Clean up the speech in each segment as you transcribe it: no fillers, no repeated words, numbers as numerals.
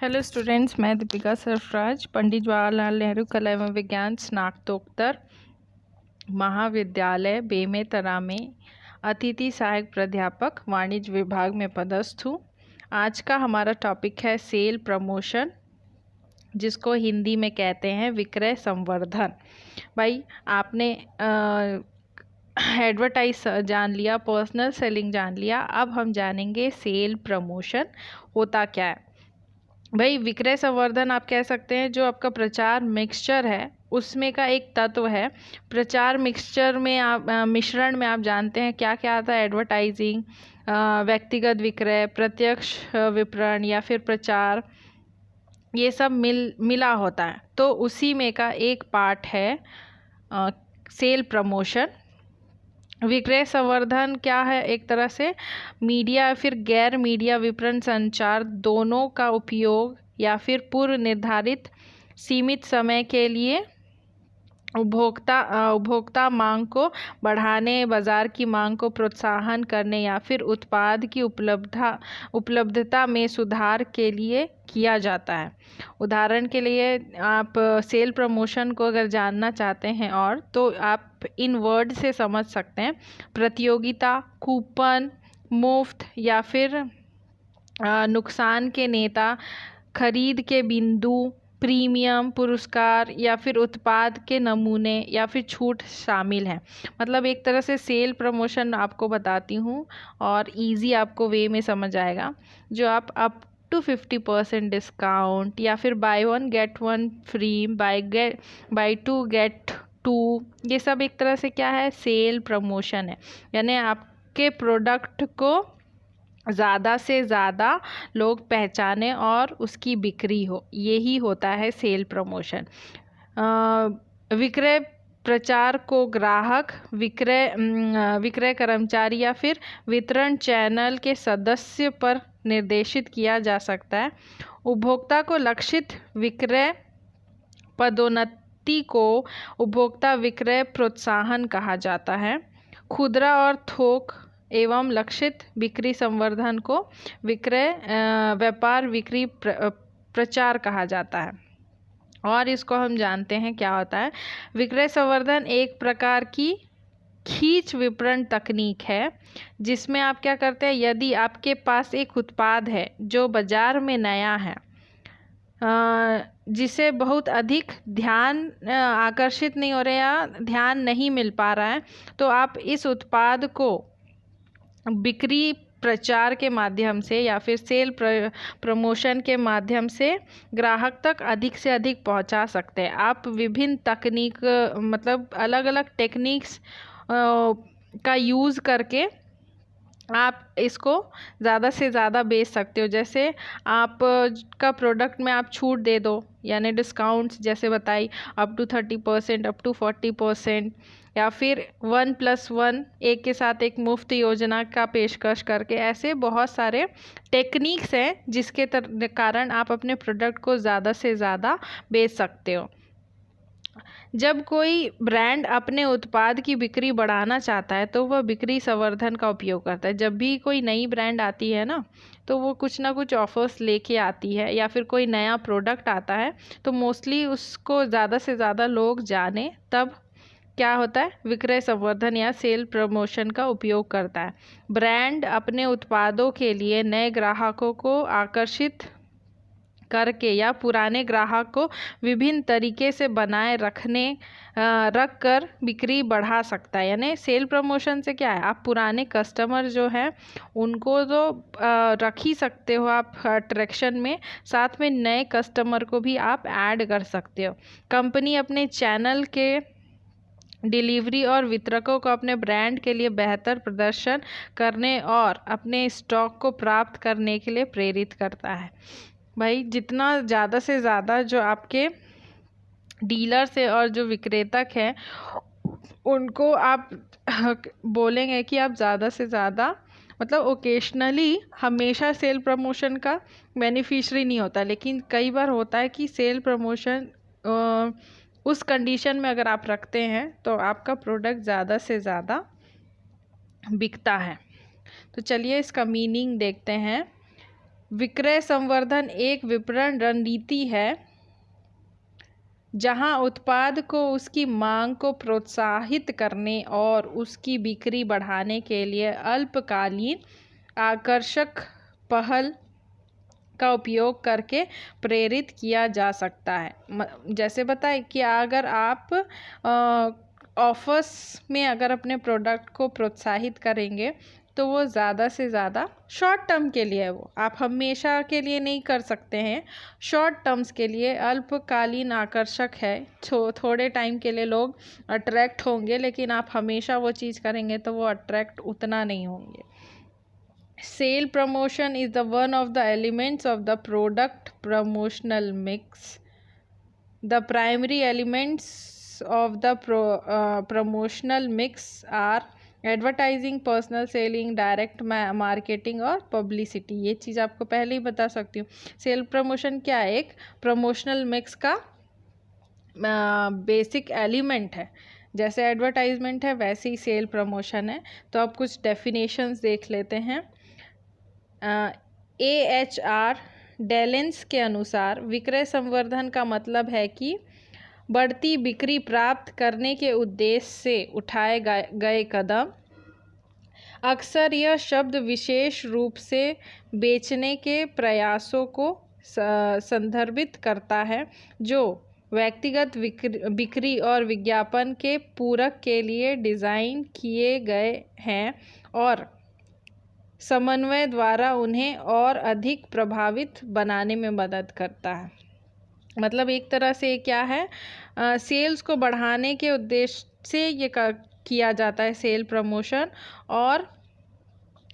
Hello students, मैं दीपिका सरफराज, पंडित जवाहरलाल नेहरू कला एवं विज्ञान स्नातकोत्तर महाविद्यालय बेमेतरा में अतिथि सहायक प्राध्यापक वाणिज्य विभाग में पदस्थ हूँ। आज का हमारा टॉपिक है सेल प्रमोशन, जिसको हिंदी में कहते हैं विक्रय संवर्धन। भाई आपने एडवर्टाइज जान लिया, पर्सनल सेलिंग जान लिया, अब हम जानेंगे सेल प्रमोशन होता क्या है। भाई विक्रय संवर्धन आप कह सकते हैं जो आपका प्रचार मिक्सचर है उसमें का एक तत्व है। प्रचार मिक्सचर में आप मिश्रण में आप जानते हैं क्या क्या आता है। एडवर्टाइजिंग, व्यक्तिगत विक्रय, प्रत्यक्ष विपणन या फिर प्रचार, ये सब मिला होता है। तो उसी में का एक पार्ट है सेल प्रमोशन। विक्रय संवर्धन क्या है? एक तरह से मीडिया या फिर गैर मीडिया विपणन संचार दोनों का उपयोग या फिर पूर्व निर्धारित सीमित समय के लिए उपभोक्ता मांग को बढ़ाने, बाजार की मांग को प्रोत्साहन करने या फिर उत्पाद की उपलब्धता में सुधार के लिए किया जाता है। उदाहरण के लिए आप सेल प्रमोशन को अगर जानना चाहते हैं और तो आप इन वर्ड से समझ सकते हैं: प्रतियोगिता, कूपन, मुफ्त या फिर नुकसान के नेता, खरीद के बिंदु, प्रीमियम, पुरस्कार या फिर उत्पाद के नमूने या फिर छूट शामिल हैं। मतलब एक तरह से सेल प्रमोशन आपको बताती हूँ और इजी आपको वे में समझ आएगा। जो आप अप टू 50% डिस्काउंट या फिर buy one get one free, buy two get two, ये सब एक तरह से क्या है? सेल प्रमोशन है। यानी आपके प्रोडक्ट को ज़्यादा से ज़्यादा लोग पहचाने और उसकी बिक्री हो, यही होता है सेल प्रमोशन। विक्रय प्रचार को ग्राहक, विक्रय कर्मचारी या फिर वितरण चैनल के सदस्य पर निर्देशित किया जा सकता है। उपभोक्ता को लक्षित विक्रय पदोन्नति को उपभोक्ता विक्रय प्रोत्साहन कहा जाता है। खुदरा और थोक एवं लक्षित बिक्री संवर्धन को व्यापार बिक्री प्रचार कहा जाता है। और इसको हम जानते हैं क्या होता है। विक्रय संवर्धन एक प्रकार की खींच विपणन तकनीक है, जिसमें आप क्या करते हैं, यदि आपके पास एक उत्पाद है जो बाजार में नया है, जिसे बहुत अधिक ध्यान आकर्षित नहीं हो रहा या ध्यान नहीं मिल पा रहा है, तो आप इस उत्पाद को बिक्री प्रचार के माध्यम से या फिर सेल प्रमोशन के माध्यम से ग्राहक तक अधिक से अधिक पहुंचा सकते हैं। आप विभिन्न तकनीक, मतलब अलग अलग टेक्निक्स का यूज़ करके आप इसको ज़्यादा से ज़्यादा बेच सकते हो। जैसे आप का प्रोडक्ट में आप छूट दे दो, यानी डिस्काउंट्स जैसे बताई, अप टू 30%, अप टू 40%, या फिर 1+1 एक के साथ एक मुफ्त योजना का पेशकश करके, ऐसे बहुत सारे टेक्निक्स हैं जिसके कारण आप अपने प्रोडक्ट को ज़्यादा से ज़्यादा बेच सकते हो। जब कोई ब्रांड अपने उत्पाद की बिक्री बढ़ाना चाहता है तो वह बिक्री संवर्धन का उपयोग करता है। जब भी कोई नई ब्रांड आती है ना, तो वो कुछ ना कुछ ऑफर्स लेके आती है, या फिर कोई नया प्रोडक्ट आता है तो मोस्टली उसको ज़्यादा से ज़्यादा लोग जाने, तब क्या होता है? विक्रय संवर्धन या सेल प्रमोशन का उपयोग करता है। ब्रांड अपने उत्पादों के लिए नए ग्राहकों को आकर्षित करके या पुराने ग्राहक को विभिन्न तरीके से बनाए रख कर बिक्री बढ़ा सकता है। यानी सेल प्रमोशन से क्या है, आप पुराने कस्टमर जो हैं उनको तो रख ही सकते हो आप अट्रैक्शन में, साथ में नए कस्टमर को भी आप ऐड कर सकते हो। कंपनी अपने चैनल के डिलीवरी और वितरकों को अपने ब्रांड के लिए बेहतर प्रदर्शन करने और अपने स्टॉक को प्राप्त करने के लिए प्रेरित करता है। भाई जितना ज़्यादा से ज़्यादा जो आपके डीलर्स है और जो विक्रेता हैं उनको आप बोलेंगे कि आप ज़्यादा से ज़्यादा, मतलब ओकेशनली हमेशा सेल प्रमोशन का बेनिफिशियरी नहीं होता, लेकिन कई बार होता है कि सेल प्रमोशन उस कंडीशन में अगर आप रखते हैं तो आपका प्रोडक्ट ज़्यादा से ज़्यादा बिकता है। तो चलिए इसका मीनिंग देखते हैं। विक्रय संवर्धन एक विपणन रणनीति है जहां उत्पाद को उसकी मांग को प्रोत्साहित करने और उसकी बिक्री बढ़ाने के लिए अल्पकालीन आकर्षक पहल का उपयोग करके प्रेरित किया जा सकता है। जैसे बताए कि अगर आप ऑफर्स में अगर अपने प्रोडक्ट को प्रोत्साहित करेंगे तो वो ज़्यादा से ज़्यादा शॉर्ट टर्म के लिए है, वो आप हमेशा के लिए नहीं कर सकते हैं, शॉर्ट टर्म्स के लिए अल्पकालीन आकर्षक है, थोड़े टाइम के लिए लोग अट्रैक्ट होंगे, लेकिन आप हमेशा वो चीज़ करेंगे तो वो अट्रैक्ट उतना नहीं होंगे। Sale promotion is the one of the elements of the product promotional mix. The primary elements of the promotional mix are advertising, personal selling, direct marketing और पब्लिसिटी। ये चीज़ आपको पहले ही बता सकती हूँ। सेल प्रमोशन क्या है? एक प्रमोशनल मिक्स का बेसिक एलिमेंट है। जैसे एडवर्टाइजमेंट है वैसे ही सेल प्रमोशन है। तो अब कुछ डेफिनेशंस देख लेते हैं। AHR डेलेंस के अनुसार विक्रय संवर्धन का मतलब है कि बढ़ती बिक्री प्राप्त करने के उद्देश्य से उठाए गए कदम। अक्सर यह शब्द विशेष रूप से बेचने के प्रयासों को संदर्भित करता है जो व्यक्तिगत बिक्री और विज्ञापन के पूरक के लिए डिज़ाइन किए गए हैं और समन्वय द्वारा उन्हें और अधिक प्रभावित बनाने में मदद करता है। मतलब एक तरह से क्या है, सेल्स को बढ़ाने के उद्देश्य से ये किया जाता है सेल प्रमोशन। और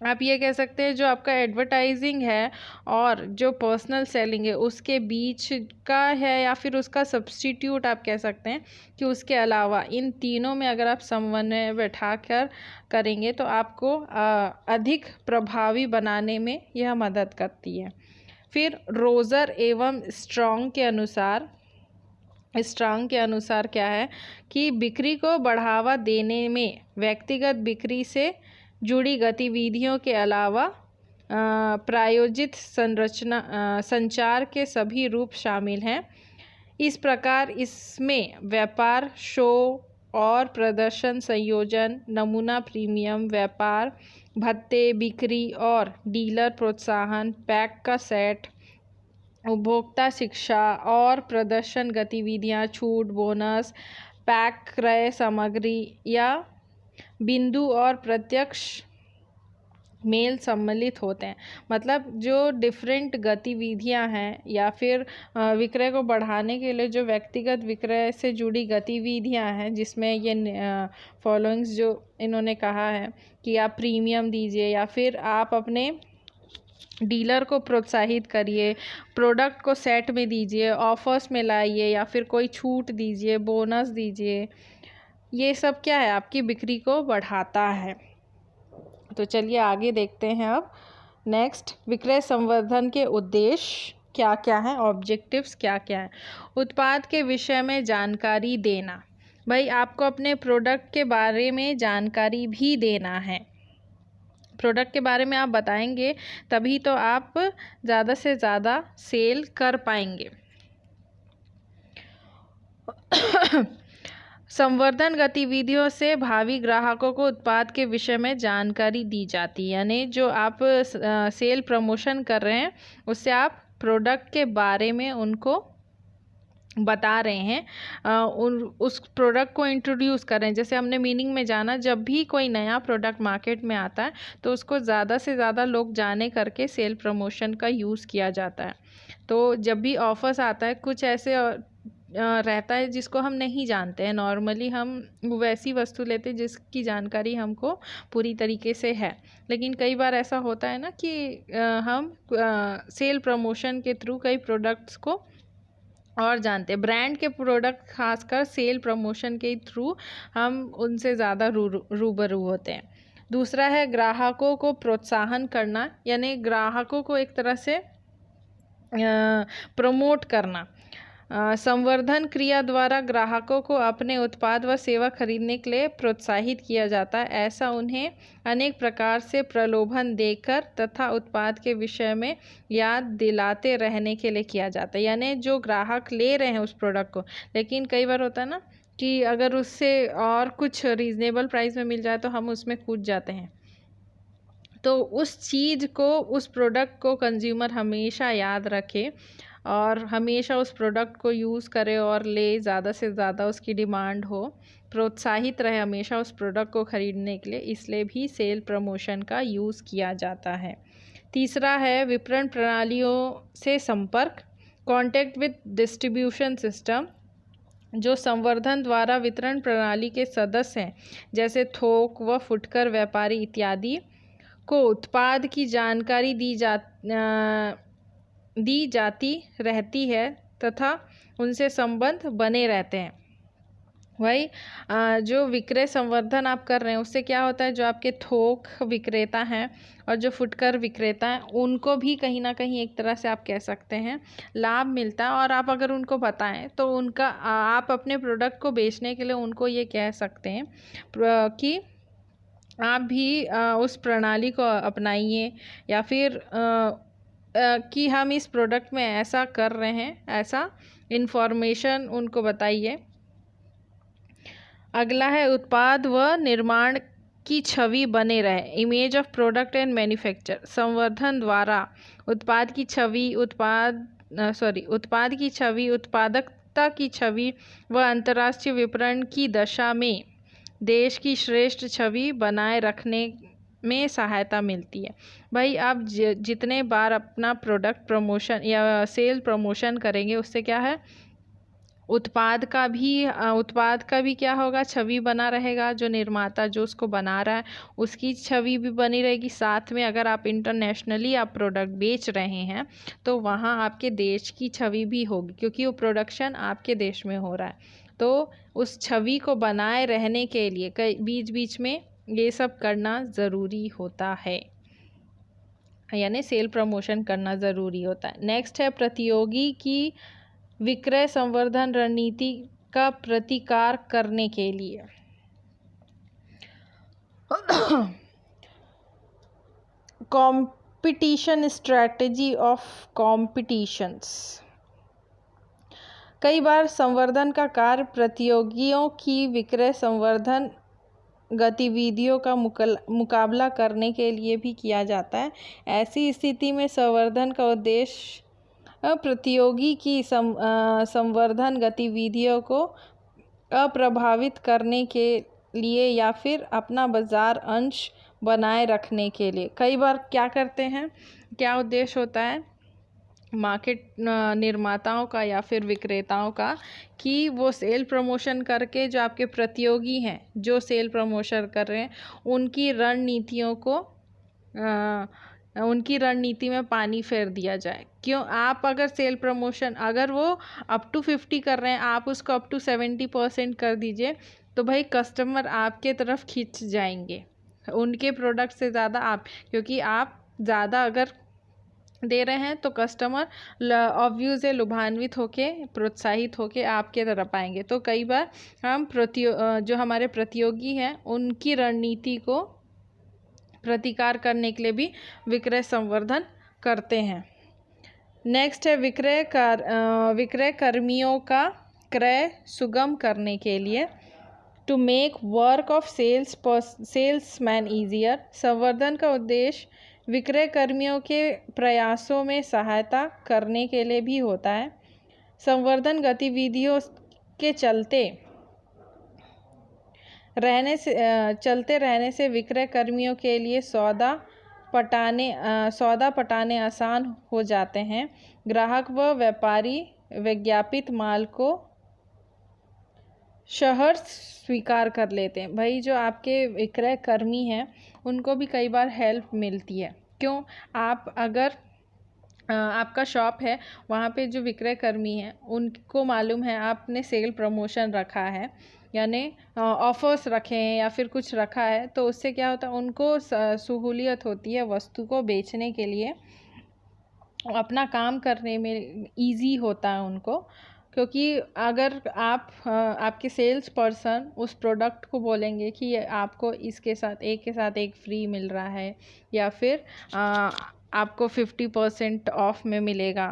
आप ये कह सकते हैं जो आपका एडवर्टाइजिंग है और जो पर्सनल सेलिंग है उसके बीच का है, या फिर उसका सब्स्टिट्यूट आप कह सकते हैं कि उसके अलावा इन तीनों में अगर आप समन्वय बैठा कर करेंगे तो आपको अधिक प्रभावी बनाने में यह मदद करती है। फिर रोजर एवं स्ट्रॉन्ग के अनुसार क्या है कि बिक्री को बढ़ावा देने में व्यक्तिगत बिक्री से जुड़ी गतिविधियों के अलावा प्रायोजित संचार के सभी रूप शामिल हैं। इस प्रकार इसमें व्यापार, शो और प्रदर्शन, संयोजन, नमूना प्रीमियम, व्यापार भत्ते, बिक्री और डीलर प्रोत्साहन, पैक का सेट, उपभोक्ता शिक्षा और प्रदर्शन गतिविधियां, छूट, बोनस, पैक क्रय सामग्री या बिंदु और प्रत्यक्ष मेल सम्मिलित होते हैं। मतलब जो डिफरेंट गतिविधियां हैं या फिर विक्रय को बढ़ाने के लिए जो व्यक्तिगत विक्रय से जुड़ी गतिविधियां हैं, जिसमें ये फॉलोइंग्स जो इन्होंने कहा है कि आप प्रीमियम दीजिए या फिर आप अपने डीलर को प्रोत्साहित करिए, प्रोडक्ट को सेट में दीजिए, ऑफर्स में लाइए या फिर कोई छूट दीजिए, बोनस दीजिए, ये सब क्या है आपकी बिक्री को बढ़ाता है। तो चलिए आगे देखते हैं। अब नेक्स्ट, विक्रय संवर्धन के उद्देश्य क्या क्या हैं, ऑब्जेक्टिव्स क्या क्या हैं। उत्पाद के विषय में जानकारी देना। भाई आपको अपने प्रोडक्ट के बारे में जानकारी भी देना है। प्रोडक्ट के बारे में आप बताएंगे तभी तो आप ज़्यादा से ज़्यादा सेल कर पाएंगे। संवर्धन गतिविधियों से भावी ग्राहकों को उत्पाद के विषय में जानकारी दी जाती है, यानी जो आप सेल प्रमोशन कर रहे हैं उससे आप प्रोडक्ट के बारे में उनको बता रहे हैं, उस प्रोडक्ट को इंट्रोड्यूस कर रहे हैं। जैसे हमने मीनिंग में जाना, जब भी कोई नया प्रोडक्ट मार्केट में आता है तो उसको ज़्यादा से ज़्यादा लोग जाने करके सेल प्रमोशन का यूज़ किया जाता है। तो जब भी ऑफर्स आता है, कुछ ऐसे रहता है जिसको हम नहीं जानते हैं, नॉर्मली हम वैसी वस्तु लेते हैं जिसकी जानकारी हमको पूरी तरीके से है, लेकिन कई बार ऐसा होता है ना कि हम सेल प्रमोशन के थ्रू कई प्रोडक्ट्स को और जानते हैं। ब्रांड के प्रोडक्ट खासकर सेल प्रमोशन के थ्रू हम उनसे ज़्यादा रूबरू होते हैं। दूसरा है ग्राहकों को प्रोत्साहन करना, यानी ग्राहकों को एक तरह से प्रमोट करना। संवर्धन क्रिया द्वारा ग्राहकों को अपने उत्पाद व सेवा खरीदने के लिए प्रोत्साहित किया जाता है। ऐसा उन्हें अनेक प्रकार से प्रलोभन देकर तथा उत्पाद के विषय में याद दिलाते रहने के लिए किया जाता है। यानी जो ग्राहक ले रहे हैं उस प्रोडक्ट को, लेकिन कई बार होता है ना कि अगर उससे और कुछ रीज़नेबल प्राइस में मिल जाए तो हम उसमें कूद जाते हैं। तो उस चीज़ को, उस प्रोडक्ट को कंज्यूमर हमेशा याद रखे और हमेशा उस प्रोडक्ट को यूज़ करे और ले, ज़्यादा से ज़्यादा उसकी डिमांड हो, प्रोत्साहित रहे हमेशा उस प्रोडक्ट को ख़रीदने के लिए। इसलिए भी सेल प्रमोशन का यूज़ किया जाता है। तीसरा है विपणन प्रणालियों से संपर्क, कॉन्टैक्ट विद डिस्ट्रीब्यूशन सिस्टम। जो संवर्धन द्वारा वितरण प्रणाली के सदस्य हैं, जैसे थोक व फुटकर व्यापारी इत्यादि, को उत्पाद की जानकारी दी जाती रहती है तथा उनसे संबंध बने रहते हैं। वही जो विक्रय संवर्धन आप कर रहे हैं उससे क्या होता है, जो आपके थोक विक्रेता हैं और जो फुटकर विक्रेता हैं उनको भी कहीं ना कहीं एक तरह से आप कह सकते हैं लाभ मिलता है। और आप अगर उनको बताएं तो उनका आप अपने प्रोडक्ट को बेचने के लिए उनको ये कह सकते हैं कि आप भी उस प्रणाली को अपनाइए, या फिर कि हम इस प्रोडक्ट में ऐसा कर रहे हैं, ऐसा इन्फॉर्मेशन उनको बताइए। अगला है उत्पाद व निर्माण की छवि बने रहे, image of product and manufacture. संवर्धन द्वारा उत्पाद की छवि, उत्पादकता की छवि व अंतर्राष्ट्रीय विपणन की दशा में देश की श्रेष्ठ छवि बनाए रखने में सहायता मिलती है। भाई आप जितने बार अपना प्रोडक्ट प्रमोशन या सेल प्रमोशन करेंगे उससे क्या है, उत्पाद का भी क्या होगा, छवि बना रहेगा। जो निर्माता जो उसको बना रहा है उसकी छवि भी बनी रहेगी। साथ में अगर आप इंटरनेशनली आप प्रोडक्ट बेच रहे हैं तो वहाँ आपके देश की छवि भी होगी, क्योंकि वो प्रोडक्शन आपके देश में हो रहा है। तो उस छवि को बनाए रहने के लिए कई बीच बीच में ये सब करना ज़रूरी होता है, यानी सेल प्रमोशन करना ज़रूरी होता है। नेक्स्ट है प्रतियोगी की विक्रय संवर्धन रणनीति का प्रतिकार करने के लिए। Competition strategy of competitions. कई बार संवर्धन का कार्य प्रतियोगियों की विक्रय संवर्धन गतिविधियों का मुकाबला करने के लिए भी किया जाता है। ऐसी स्थिति में संवर्धन का उद्देश्य प्रतियोगी की संवर्धन गतिविधियों को अप्रभावित करने के लिए या फिर अपना बाजार अंश बनाए रखने के लिए। कई बार क्या करते हैं, क्या उद्देश्य होता है मार्केट निर्माताओं का या फिर विक्रेताओं का, कि वो सेल प्रमोशन करके जो आपके प्रतियोगी हैं जो सेल प्रमोशन कर रहे हैं उनकी रणनीति में पानी फेर दिया जाए। क्यों, आप अगर सेल प्रमोशन अगर वो अप टू 50 कर रहे हैं, आप उसको अप टू 70% कर दीजिए, तो भाई कस्टमर आपके तरफ खींच जाएंगे उनके प्रोडक्ट से ज़्यादा आप, क्योंकि आप ज़्यादा अगर दे रहे हैं तो कस्टमर ऑब्वियस है लुभान्वित होके, प्रोत्साहित होके आपके तरफ आएंगे। तो कई बार हम जो हमारे प्रतियोगी हैं उनकी रणनीति को प्रतिकार करने के लिए भी विक्रय संवर्धन करते हैं। नेक्स्ट है विक्रय कर्मियों का क्रय सुगम करने के लिए, to make work of salesman easier. संवर्धन का उद्देश्य विक्रय कर्मियों के प्रयासों में सहायता करने के लिए भी होता है। संवर्धन गतिविधियों के चलते रहने से विक्रय कर्मियों के लिए सौदा पटाने आसान हो जाते हैं। ग्राहक व व्यापारी विज्ञापित माल को शहर स्वीकार कर लेते हैं। भाई जो आपके विक्रय कर्मी हैं उनको भी कई बार हेल्प मिलती है। क्यों, आप अगर आपका शॉप है, वहाँ पे जो विक्रय कर्मी हैं उनको मालूम है आपने सेल प्रमोशन रखा है, यानी ऑफर्स रखे हैं या फिर कुछ रखा है, तो उससे क्या होता है उनको सहूलियत होती है वस्तु को बेचने के लिए, अपना काम करने में इजी होता है उनको। क्योंकि अगर आप आपके सेल्स पर्सन उस प्रोडक्ट को बोलेंगे कि आपको इसके साथ एक फ्री मिल रहा है या फिर आपको 50% ऑफ में मिलेगा,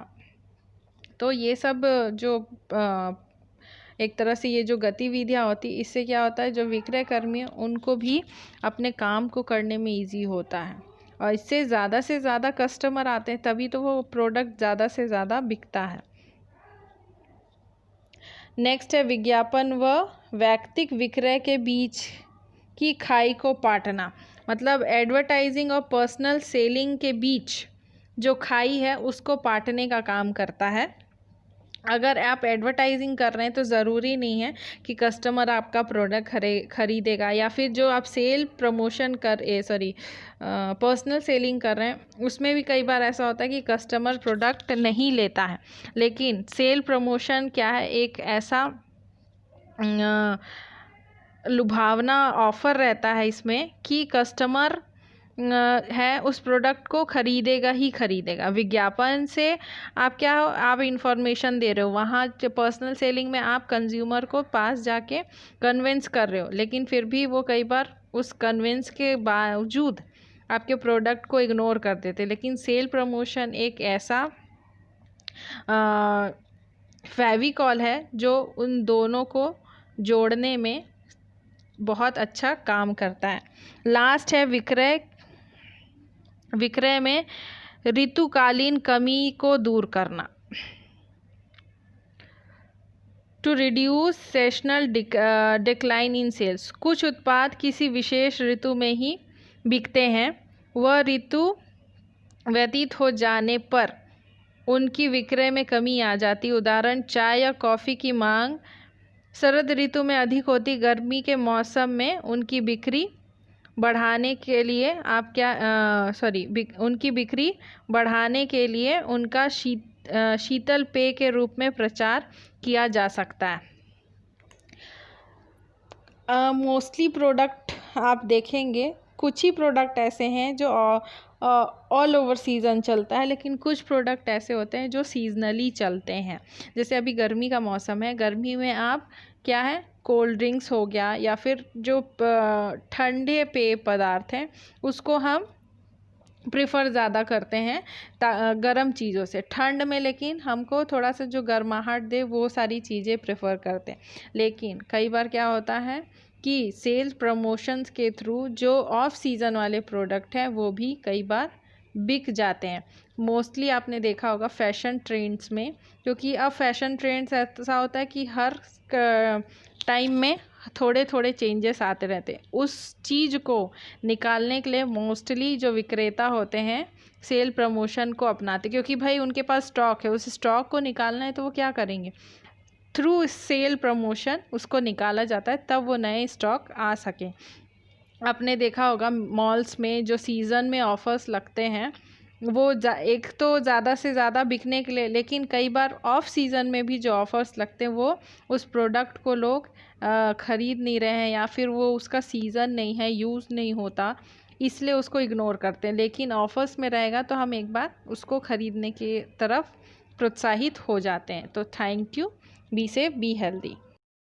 तो ये सब जो एक तरह से ये जो गतिविधियाँ होती, इससे क्या होता है, जो विक्रय कर्मी हैं उनको भी अपने काम को करने में इजी होता है और इससे ज़्यादा से ज़्यादा कस्टमर आते हैं, तभी तो वो प्रोडक्ट ज़्यादा से ज़्यादा बिकता है। नेक्स्ट है विज्ञापन व वैयक्तिक विक्रय के बीच की खाई को पाटना। मतलब एडवर्टाइजिंग और पर्सनल सेलिंग के बीच जो खाई है उसको पाटने का काम करता है। अगर आप एडवर्टाइजिंग कर रहे हैं तो ज़रूरी नहीं है कि कस्टमर आपका प्रोडक्ट खरीदेगा, या फिर जो आप सेल प्रमोशन पर्सनल सेलिंग कर रहे हैं उसमें भी कई बार ऐसा होता है कि कस्टमर प्रोडक्ट नहीं लेता है। लेकिन सेल प्रमोशन क्या है, एक ऐसा लुभावना ऑफ़र रहता है इसमें कि कस्टमर है उस प्रोडक्ट को खरीदेगा ही खरीदेगा। विज्ञापन से आप इंफॉर्मेशन दे रहे हो, वहाँ पर्सनल सेलिंग में आप कंज्यूमर को पास जाके कन्विंस कर रहे हो, लेकिन फिर भी वो कई बार उस कन्विंस के बावजूद आपके प्रोडक्ट को इग्नोर कर देते। लेकिन सेल प्रमोशन एक ऐसा फेविकॉल है जो उन दोनों को जोड़ने में बहुत अच्छा काम करता है। लास्ट है विक्रय में ऋतुकालीन कमी को दूर करना। To reduce seasonal decline in sales. कुछ उत्पाद किसी विशेष ऋतु में ही बिकते हैं, वह ऋतु व्यतीत हो जाने पर उनकी विक्रय में कमी आ जाती। उदाहरण, चाय या कॉफ़ी की मांग शरद ऋतु में अधिक होती, गर्मी के मौसम में उनकी बिक्री बढ़ाने के लिए उनकी बिक्री बढ़ाने के लिए उनका शीतल पेय के रूप में प्रचार किया जा सकता है। मोस्टली प्रोडक्ट आप देखेंगे, कुछ ही प्रोडक्ट ऐसे हैं जो ऑल ओवर सीज़न चलता है, लेकिन कुछ प्रोडक्ट ऐसे होते हैं जो सीजनली चलते हैं। जैसे अभी गर्मी का मौसम है, गर्मी में आप क्या है, कोल्ड ड्रिंक्स हो गया या फिर जो ठंडे पेय पदार्थ हैं उसको हम प्रेफर ज़्यादा करते हैं गर्म चीज़ों से। ठंड में लेकिन हमको थोड़ा सा जो गर्माहट दे वो सारी चीज़ें प्रेफर करते हैं। लेकिन कई बार क्या होता है कि सेल्स प्रमोशंस के थ्रू जो ऑफ सीज़न वाले प्रोडक्ट हैं वो भी कई बार बिक जाते हैं। मोस्टली आपने देखा होगा फैशन ट्रेंड्स में, क्योंकि अब फैशन ट्रेंड्स ऐसा होता है कि हर टाइम में थोड़े थोड़े चेंजेस आते रहते हैं। उस चीज़ को निकालने के लिए मोस्टली जो विक्रेता होते हैं सेल प्रमोशन को अपनाते, क्योंकि भाई उनके पास स्टॉक है, उस स्टॉक को निकालना है तो वो क्या करेंगे, थ्रू सेल प्रमोशन उसको निकाला जाता है, तब वो नए स्टॉक आ सकें। आपने देखा होगा मॉल्स में जो सीज़न में ऑफ़र्स लगते हैं वो एक तो ज़्यादा से ज़्यादा बिकने के लिए, लेकिन कई बार ऑफ सीज़न में भी जो ऑफ़र्स लगते हैं वो उस प्रोडक्ट को लोग ख़रीद नहीं रहे हैं या फिर वो उसका सीज़न नहीं है, यूज़ नहीं होता, इसलिए उसको इग्नोर करते हैं। लेकिन ऑफ़र्स में रहेगा तो हम एक बार उसको ख़रीदने की तरफ प्रोत्साहित हो जाते हैं। तो thank you. Be safe, be healthy.